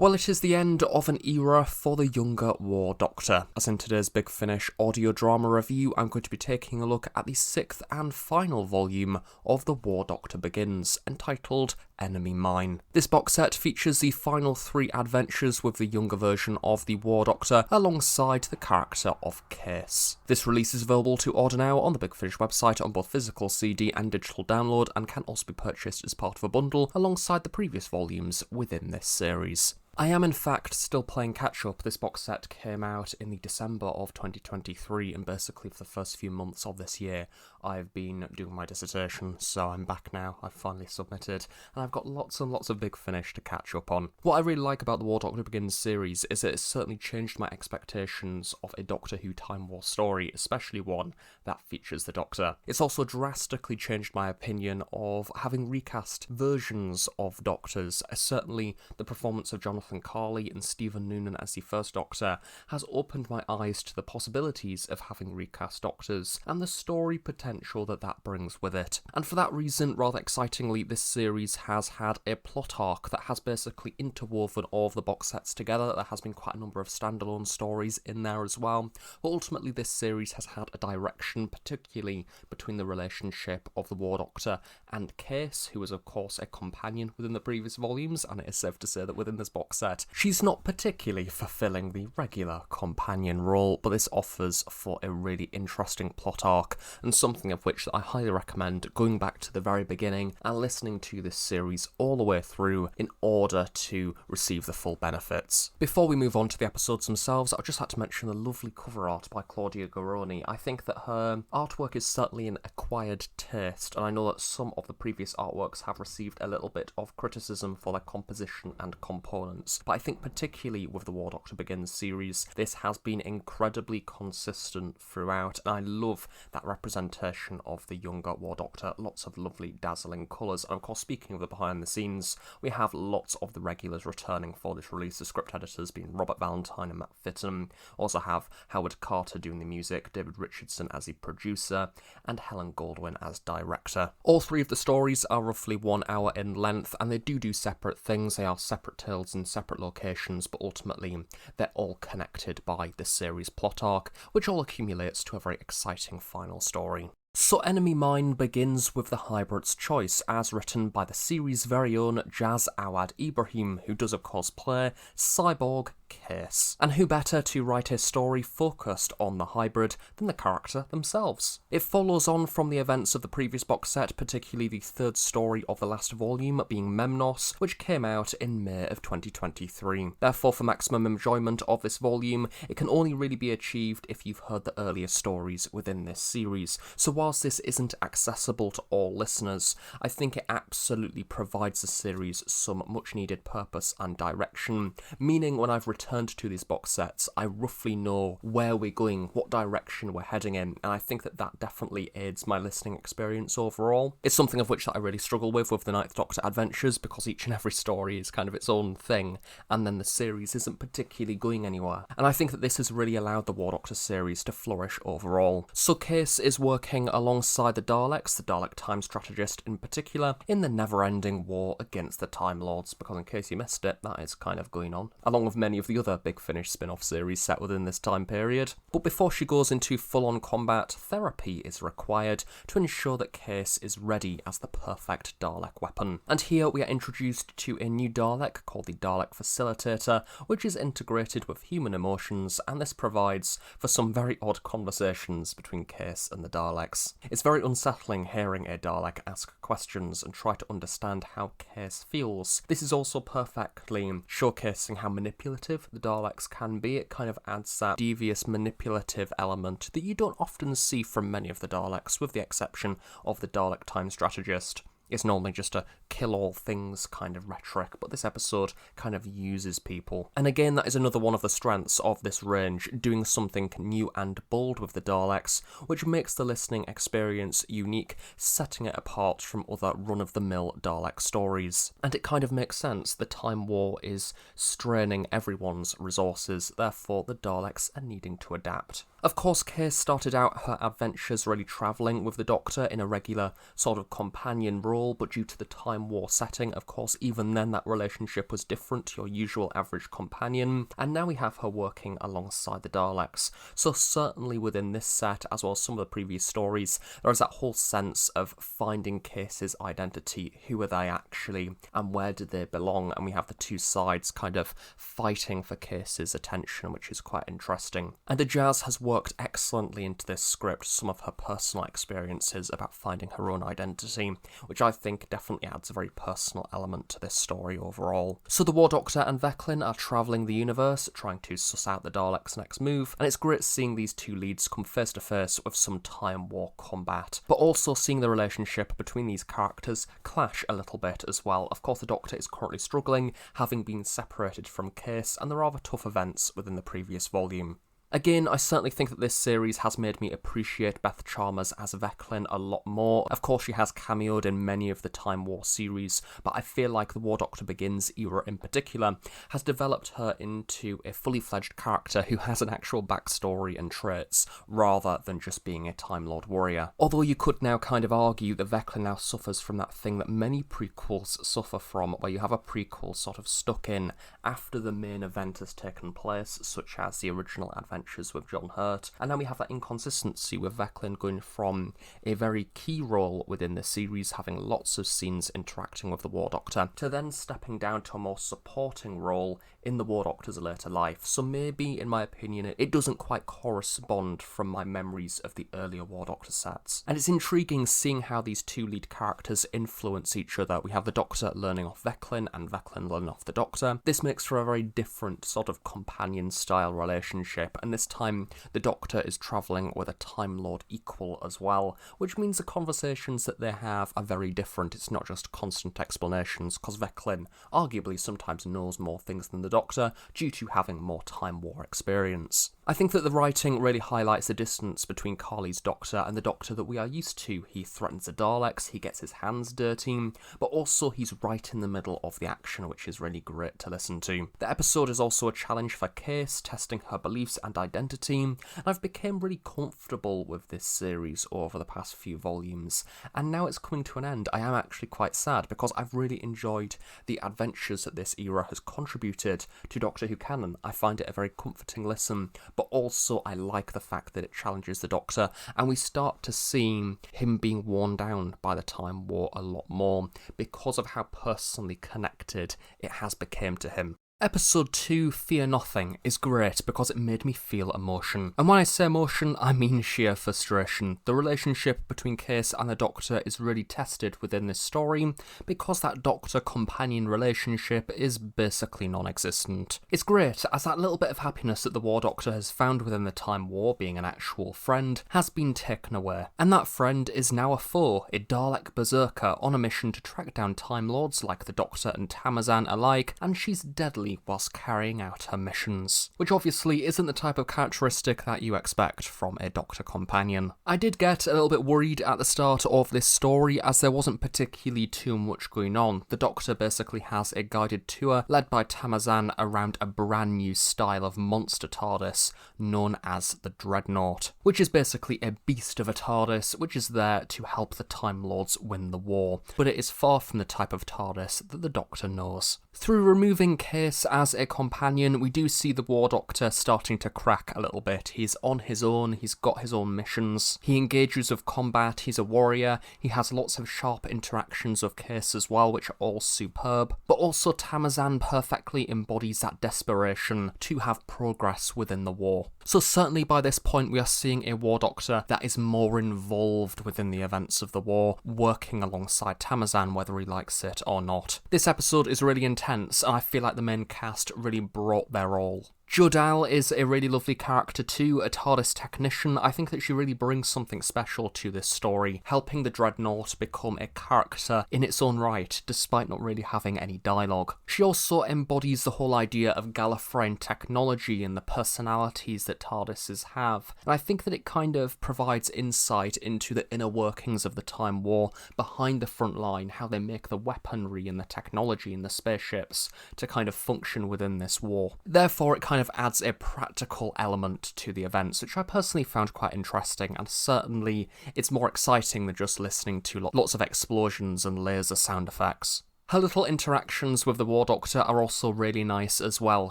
Well, it is the end of an era for the younger War Doctor. As in today's Big Finish audio drama review, I'm going to be taking a look at the 6th and final volume of The War Doctor Begins, entitled Enemy Mine. This box set features the final 3 adventures with the younger version of the War Doctor, alongside the character of Case. This release is available to order now on the Big Finish website on both physical CD and digital download, and can also be purchased as part of a bundle alongside the previous volumes within this series. I am in fact still playing catch up. This box set came out in the December of 2023, and basically for the first few months of this year I've been doing my dissertation, so I'm back now. I've finally submitted, and I've got lots and lots of Big Finish to catch up on. What I really like about the War Doctor Begins series is that it's certainly changed my expectations of a Doctor Who Time War story, especially one that features the Doctor. It's also drastically changed my opinion of having recast versions of Doctors. Certainly the performance of Jonathan Carley and Stephen Noonan as the first Doctor has opened my eyes to the possibilities of having recast Doctors, and the story potential that brings with it. And for that reason, rather excitingly, this series has had a plot arc that has basically interwoven all of the box sets together. There has been quite a number of standalone stories in there as well, but ultimately this series has had a direction, particularly between the relationship of the War Doctor and Case, who was of course a companion within the previous volumes, and it is safe to say that within this box set she's not particularly fulfilling the regular companion role, but this offers for a really interesting plot arc, and something of which I highly recommend going back to the very beginning and listening to this series all the way through in order to receive the full benefits. Before we move on to the episodes themselves, I'd just like to mention the lovely cover art by Claudia Garoni. I think that her artwork is certainly an acquired taste, and I know that some of the previous artworks have received a little bit of criticism for their composition and components, but I think particularly with the War Doctor Begins series, this has been incredibly consistent throughout, and I love that representation of the younger War Doctor. Lots of lovely dazzling colours, and of course, speaking of the behind the scenes, we have lots of the regulars returning for this release, the script editors being Robert Valentine and Matt Fitton. Also have Howard Carter doing the music, David Richardson as the producer, and Helen Goldwyn as director. All 3 of the stories are roughly 1 hour in length, and they do separate things. They are separate tales in separate locations, but ultimately they're all connected by the series plot arc, which all accumulates to a very exciting final story. So Enemy Mine begins with the Hybrid's choice, as written by the series' very own Jaz Awad Ibrahim, who does of course play Cyborg Case. And who better to write a story focused on the hybrid than the character themselves? It follows on from the events of the previous box set, particularly the 3rd story of the last volume being Memnos, which came out in May of 2023. Therefore, for maximum enjoyment of this volume, it can only really be achieved if you've heard the earlier stories within this series. So whilst this isn't accessible to all listeners, I think it absolutely provides the series some much needed purpose and direction, meaning when I've returned to these box sets, I roughly know where we're going, what direction we're heading in, and I think that definitely aids my listening experience overall. It's something of which that I really struggle with the 9th Doctor adventures, because each and every story is kind of its own thing, and then the series isn't particularly going anywhere, and I think that this has really allowed the War Doctor series to flourish overall. So Case is working alongside the Daleks, the Dalek time strategist in particular, in the never-ending war against the Time Lords, because in case you missed it, that is kind of going on, along with many of the other Big Finish spin-off series set within this time period. But before she goes into full-on combat, therapy is required to ensure that Case is ready as the perfect Dalek weapon. And here we are introduced to a new Dalek called the Dalek Facilitator, which is integrated with human emotions, and this provides for some very odd conversations between Case and the Daleks. It's very unsettling hearing a Dalek ask questions and try to understand how Case feels. This is also perfectly showcasing how manipulative the Daleks can be. It kind of adds that devious manipulative element that you don't often see from many of the Daleks, with the exception of the Dalek time strategist. It's normally just a kill all things kind of rhetoric, but this episode kind of uses people. And again, that is another one of the strengths of this range, doing something new and bold with the Daleks, which makes the listening experience unique, setting it apart from other run-of-the-mill Dalek stories. And it kind of makes sense. The Time War is straining everyone's resources, therefore the Daleks are needing to adapt. Of course, Case started out her adventures really travelling with the Doctor in a regular sort of companion role, role, but due to the Time War setting, of course, even then that relationship was different to your usual average companion, and now we have her working alongside the Daleks. So certainly within this set, as well as some of the previous stories, there is that whole sense of finding Case's identity. Who are they actually, and where do they belong? And we have the two sides kind of fighting for Case's attention, which is quite interesting. And Ajaz has worked excellently into this script some of her personal experiences about finding her own identity, which I think definitely adds a very personal element to this story overall. So the War Doctor and Veclin are travelling the universe, trying to suss out the Daleks' next move, and it's great seeing these two leads come face to face with some Time War combat, but also seeing the relationship between these characters clash a little bit as well. Of course, the Doctor is currently struggling, having been separated from Case, and the rather tough events within the previous volume. Again, I certainly think that this series has made me appreciate Beth Chalmers as Veclin a lot more. Of course, she has cameoed in many of the Time War series, but I feel like the War Doctor Begins era in particular has developed her into a fully fledged character who has an actual backstory and traits, rather than just being a Time Lord warrior. Although you could now kind of argue that Veclin now suffers from that thing that many prequels suffer from, where you have a prequel sort of stuck in after the main event has taken place, such as the original adventure with John Hurt, and now we have that inconsistency with Veclin going from a very key role within the series, having lots of scenes interacting with the War Doctor, to then stepping down to a more supporting role in the War Doctor's later life. So maybe, in my opinion, it doesn't quite correspond from my memories of the earlier War Doctor sets. And it's intriguing seeing how these two lead characters influence each other. We have the Doctor learning off Veclin, and Veclin learning off the Doctor. This makes for a very different sort of companion-style relationship, and this time the Doctor is travelling with a Time Lord equal as well, which means the conversations that they have are very different. It's not just constant explanations, because Veclin arguably sometimes knows more things than the Doctor due to having more Time War experience. I think that the writing really highlights the distance between Carly's Doctor and the Doctor that we are used to. He threatens the Daleks, he gets his hands dirty, but also he's right in the middle of the action, which is really great to listen to. The episode is also a challenge for Case, testing her beliefs and identity, and I've become really comfortable with this series over the past few volumes, and now it's coming to an end. I am actually quite sad, because I've really enjoyed the adventures that this era has contributed to Doctor Who canon. I find it a very comforting listen, but also I like the fact that it challenges the Doctor, and we start to see him being worn down by the Time War a lot more, because of how personally connected it has become to him. Episode 2, Fear Nothing, is great because it made me feel emotion. And when I say emotion, I mean sheer frustration. The relationship between Case and the Doctor is really tested within this story because that Doctor-companion relationship is basically non-existent. It's great as that little bit of happiness that the War Doctor has found within the Time War, being an actual friend, has been taken away. And that friend is now a foe, a Dalek berserker on a mission to track down Time Lords like the Doctor and Tamazan alike, and she's deadly whilst carrying out her missions, which obviously isn't the type of characteristic that you expect from a Doctor companion. I did get a little bit worried at the start of this story as there wasn't particularly too much going on. The Doctor basically has a guided tour led by Tamazan around a brand new style of monster TARDIS known as the Dreadnought, which is basically a beast of a TARDIS which is there to help the Time Lords win the war, but it is far from the type of TARDIS that the Doctor knows. Through removing Case as a companion, we do see the War Doctor starting to crack a little bit. He's on his own, he's got his own missions, he engages with combat, he's a warrior, he has lots of sharp interactions with Case as well, which are all superb, but also Tamazan perfectly embodies that desperation to have progress within the war. So certainly by this point we are seeing a War Doctor that is more involved within the events of the war, working alongside Tamazan whether he likes it or not. This episode is really intense, and I feel like the main cast really brought their all. Jodal is a really lovely character too, a TARDIS technician. I think that she really brings something special to this story, helping the Dreadnought become a character in its own right, despite not really having any dialogue. She also embodies the whole idea of Gallifreyan technology and the personalities that TARDISes have, and I think that it kind of provides insight into the inner workings of the Time War behind the front line, how they make the weaponry and the technology and the spaceships to kind of function within this war. Therefore, it kind of adds a practical element to the events, which I personally found quite interesting, and certainly it's more exciting than just listening to lots of explosions and laser sound effects. Her little interactions with the War Doctor are also really nice as well.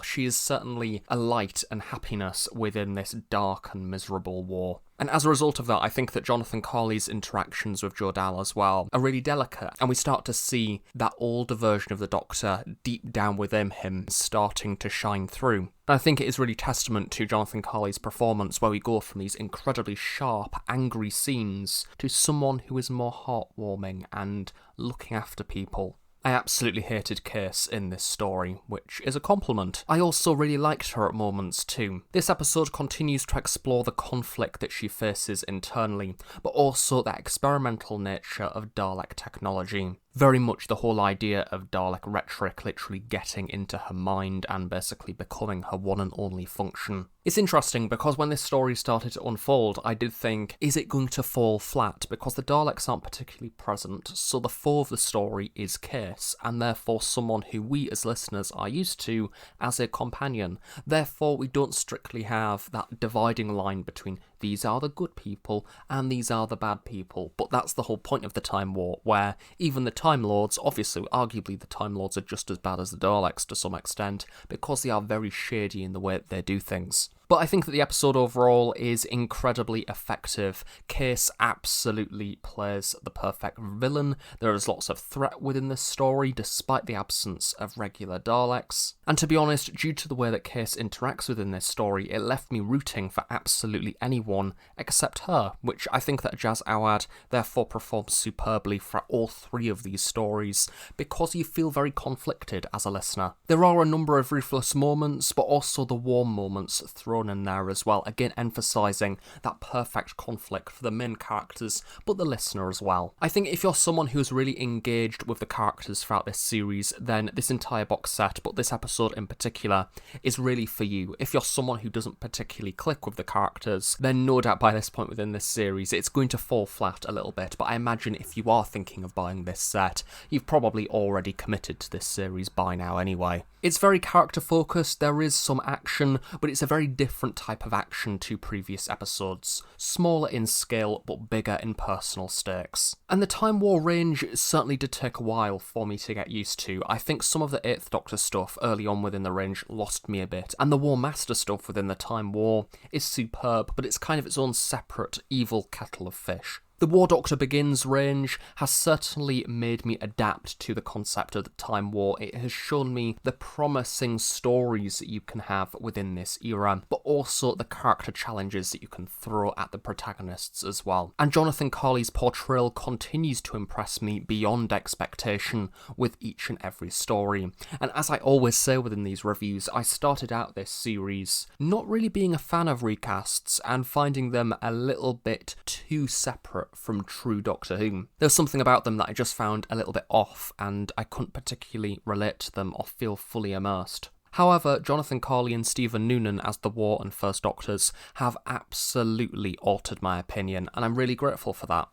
She is certainly a light and happiness within this dark and miserable war. And as a result of that, I think that Jonathan Carley's interactions with Jor-El as well are really delicate, and we start to see that older version of the Doctor deep down within him starting to shine through. And I think it is really testament to Jonathan Carley's performance, where we go from these incredibly sharp, angry scenes to someone who is more heartwarming and looking after people. I absolutely hated Case in this story, which is a compliment. I also really liked her at moments too. This episode continues to explore the conflict that she faces internally, but also the experimental nature of Dalek technology. Very much the whole idea of Dalek rhetoric literally getting into her mind and basically becoming her one and only function. It's interesting because when this story started to unfold, I did think, is it going to fall flat? Because the Daleks aren't particularly present, so the foe of the story is Case, and therefore someone who we as listeners are used to as a companion. Therefore, we don't strictly have that dividing line between these are the good people and these are the bad people. But that's the whole point of the Time War, where even the Time Lords, obviously, arguably the Time Lords are just as bad as the Daleks to some extent, because they are very shady in the way that they do things. But I think that the episode overall is incredibly effective. Case absolutely plays the perfect villain. There is lots of threat within this story, despite the absence of regular Daleks. And to be honest, due to the way that Case interacts within this story, it left me rooting for absolutely anyone except her, which I think that Jazz Awad therefore performs superbly for all three of these stories, because you feel very conflicted as a listener. There are a number of ruthless moments, but also the warm moments thrown in there as well, again emphasising that perfect conflict for the main characters, but the listener as well. I think if you're someone who's really engaged with the characters throughout this series, then this entire box set, but this episode in particular, is really for you. If you're someone who doesn't particularly click with the characters, then no doubt by this point within this series, it's going to fall flat a little bit, but I imagine if you are thinking of buying this set, you've probably already committed to this series by now anyway. It's very character focused, there is some action, but it's a very different type of action to previous episodes. Smaller in scale, but bigger in personal stakes. And the Time War range certainly did take a while for me to get used to. I think some of the 8th Doctor stuff early on within the range lost me a bit, and the War Master stuff within the Time War is superb, but it's kind of its own separate evil kettle of fish. The War Doctor Begins range has certainly made me adapt to the concept of the Time War. It has shown me the promising stories that you can have within this era, but also the character challenges that you can throw at the protagonists as well. And Jonathan Carley's portrayal continues to impress me beyond expectation with each and every story. And as I always say within these reviews, I started out this series not really being a fan of recasts and finding them a little bit too separate from true Doctor Who. There's something about them that I just found a little bit off, and I couldn't particularly relate to them or feel fully immersed. However, Jonathan Carley and Stephen Noonan as the War and First Doctors have absolutely altered my opinion, and I'm really grateful for that.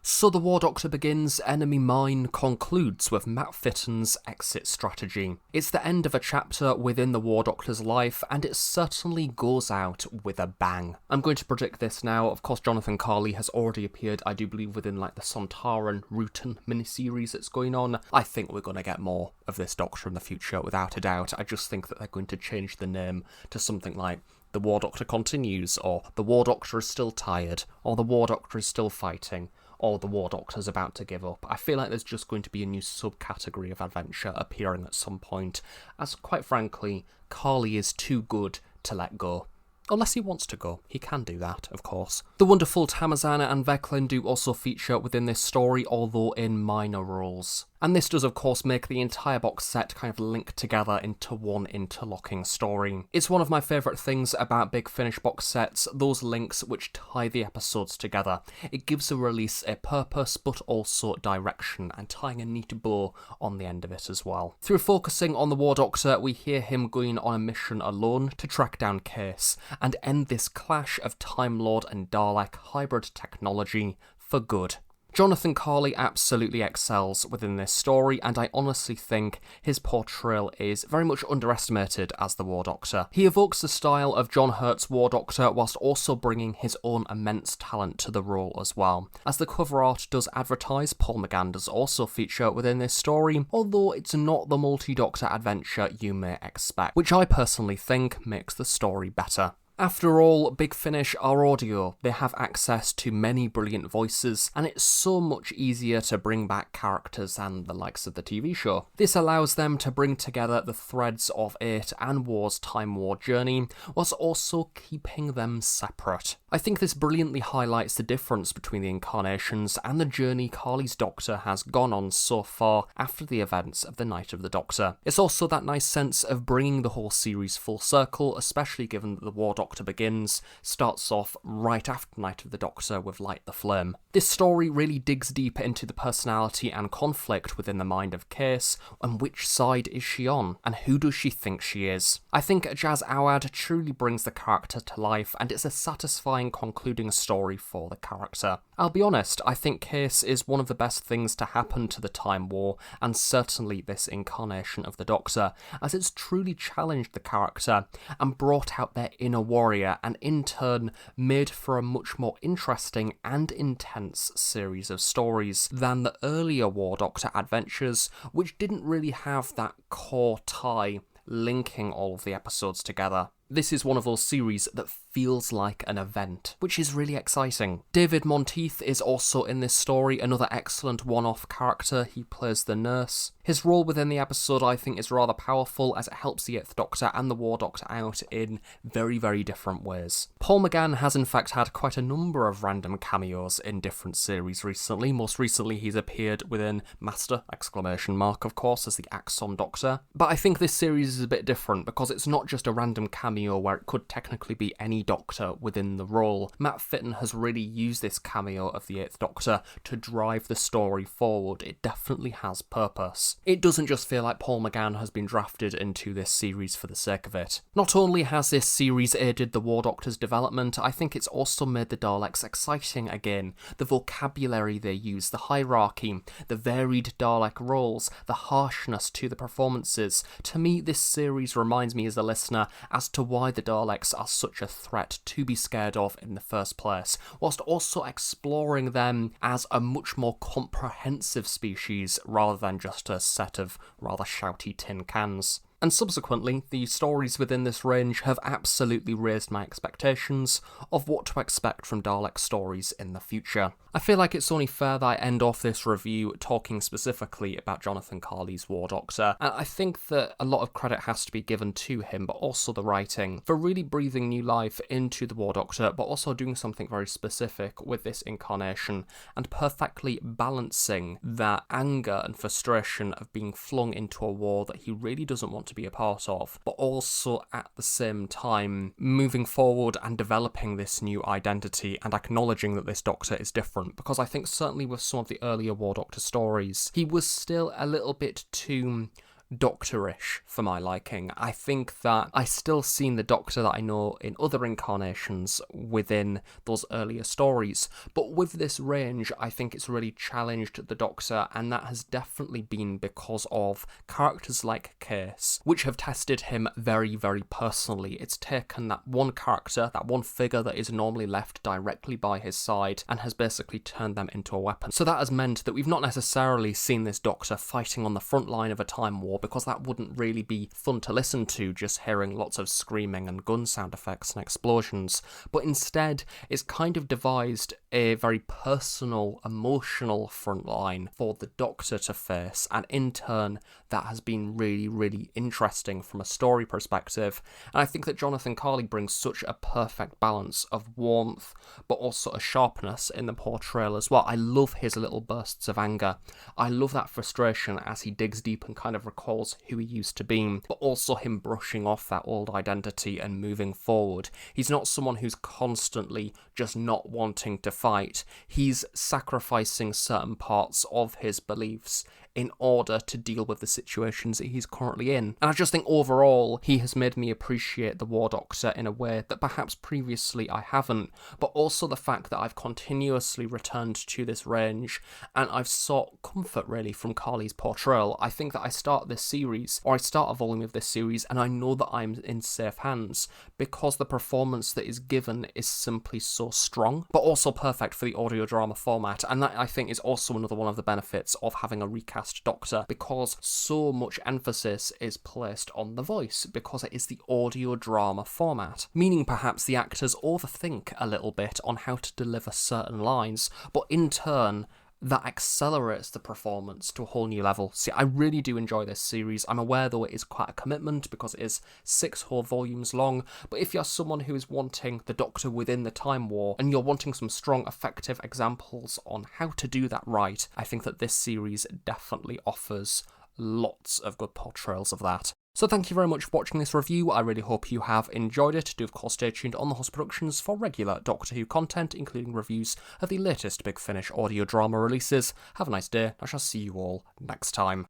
So the War Doctor Begins Enemy Mine concludes with Matt Fitton's exit strategy. It's the end of a chapter within the War Doctor's life, and it certainly goes out with a bang. I'm going to predict this now. Of course, Jonathan Carley has already appeared, I do believe, within like the Sontaran Rutan miniseries that's going on. I think we're going to get more of this Doctor in the future, without a doubt. I just think that they're going to change the name to something like The War Doctor Continues, or The War Doctor is Still Tired, or The War Doctor is Still Fighting, or The War Doctor's About to Give Up. I feel like there's just going to be a new subcategory of adventure appearing at some point, as quite frankly, Carley is too good to let go. Unless he wants to go. He can do that, of course. The wonderful Tamazana and Veclin do also feature within this story, although in minor roles. And this does, of course, make the entire box set kind of link together into one interlocking story. It's one of my favourite things about Big Finish box sets, those links which tie the episodes together. It gives a release a purpose, but also direction, and tying a neat bow on the end of it as well. Through focusing on the War Doctor, we hear him going on a mission alone to track down Case, and end this clash of Time Lord and Dalek hybrid technology for good. Jonathan Carley absolutely excels within this story, and I honestly think his portrayal is very much underestimated as the War Doctor. He evokes the style of John Hurt's War Doctor whilst also bringing his own immense talent to the role as well. As the cover art does advertise, Paul McGann does also feature within this story, although it's not the multi-Doctor adventure you may expect, which I personally think makes the story better. After all, Big Finish are audio. They have access to many brilliant voices, and it's so much easier to bring back characters than the likes of the TV show. This allows them to bring together the threads of it and War's Time War journey, whilst also keeping them separate. I think this brilliantly highlights the difference between the incarnations and the journey Carley's Doctor has gone on so far after the events of the Night of the Doctor. It's also that nice sense of bringing the whole series full circle, especially given that the War Doctor Begins starts off right after Night of the Doctor with Light the Flame. This story really digs deep into the personality and conflict within the mind of Case, and which side is she on, and who does she think she is. I think Jazz Awad truly brings the character to life, and it's a satisfying concluding story for the character. I'll be honest, I think Case is one of the best things to happen to the Time War, and certainly this incarnation of the Doctor, as it's truly challenged the character and brought out their inner warrior, and in turn made for a much more interesting and intense series of stories than the earlier War Doctor adventures, which didn't really have that core tie linking all of the episodes together. This is one of those series that feels like an event, which is really exciting. David Monteith is also in this story, another excellent one-off character. He plays the nurse. His role within the episode I think is rather powerful, as it helps the 8th Doctor and the War Doctor out in very, very different ways. Paul McGann has in fact had quite a number of random cameos in different series recently. Most recently he's appeared within Master, of course, as the Axon Doctor. But I think this series is a bit different, because it's not just a random cameo where it could technically be any Doctor within the role. Matt Fitton has really used this cameo of the 8th Doctor to drive the story forward. It definitely has purpose. It doesn't just feel like Paul McGann has been drafted into this series for the sake of it. Not only has this series aided the War Doctor's development, I think it's also made the Daleks exciting again. The vocabulary they use, the hierarchy, the varied Dalek roles, the harshness to the performances. To me, this series reminds me as a listener as to why the Daleks are such a threat to be scared of in the first place, whilst also exploring them as a much more comprehensive species rather than just a set of rather shouty tin cans. And subsequently, the stories within this range have absolutely raised my expectations of what to expect from Dalek stories in the future. I feel like it's only fair that I end off this review talking specifically about Jonathan Carley's War Doctor, and I think that a lot of credit has to be given to him, but also the writing, for really breathing new life into the War Doctor, but also doing something very specific with this incarnation, and perfectly balancing that anger and frustration of being flung into a war that he really doesn't want to be a part of, but also at the same time moving forward and developing this new identity and acknowledging that this Doctor is different, because I think certainly with some of the earlier War Doctor stories, he was still a little bit too Doctorish for my liking. I think that I still seen the Doctor that I know in other incarnations within those earlier stories, but with this range I think it's really challenged the Doctor, and that has definitely been because of characters like Case, which have tested him very, very personally. It's taken that one character, that one figure that is normally left directly by his side, and has basically turned them into a weapon. So that has meant that we've not necessarily seen this Doctor fighting on the front line of a time war, because that wouldn't really be fun to listen to, just hearing lots of screaming and gun sound effects and explosions, but instead it's kind of devised a very personal, emotional front line for the Doctor to face, and in turn that has been really, really interesting from a story perspective. And I think that Jonathan Carley brings such a perfect balance of warmth but also a sharpness in the portrayal as well. I love his little bursts of anger. I love that frustration as he digs deep and kind of recalls who he used to be, but also him brushing off that old identity and moving forward. He's not someone who's constantly just not wanting to fight. He's sacrificing certain parts of his beliefs in order to deal with the situations that he's currently in. And I just think overall, he has made me appreciate the War Doctor in a way that perhaps previously I haven't, but also the fact that I've continuously returned to this range, and I've sought comfort really from Carly's portrayal. I think that I start this series, or I start a volume of this series, and I know that I'm in safe hands, because the performance that is given is simply so strong, but also perfect for the audio drama format, and that I think is also another one of the benefits of having a recast Doctor, because so much emphasis is placed on the voice, because it is the audio drama format, meaning perhaps the actors overthink a little bit on how to deliver certain lines, but in turn, that accelerates the performance to a whole new level. See, I really do enjoy this series. I'm aware, though, it is quite a commitment because it is 6 whole volumes long, but if you're someone who is wanting the Doctor within the Time War, and you're wanting some strong, effective examples on how to do that right, I think that this series definitely offers lots of good portrayals of that. So thank you very much for watching this review. I really hope you have enjoyed it. Do of course stay tuned on The Host Productions for regular Doctor Who content, including reviews of the latest Big Finish audio drama releases. Have a nice day. I shall see you all next time.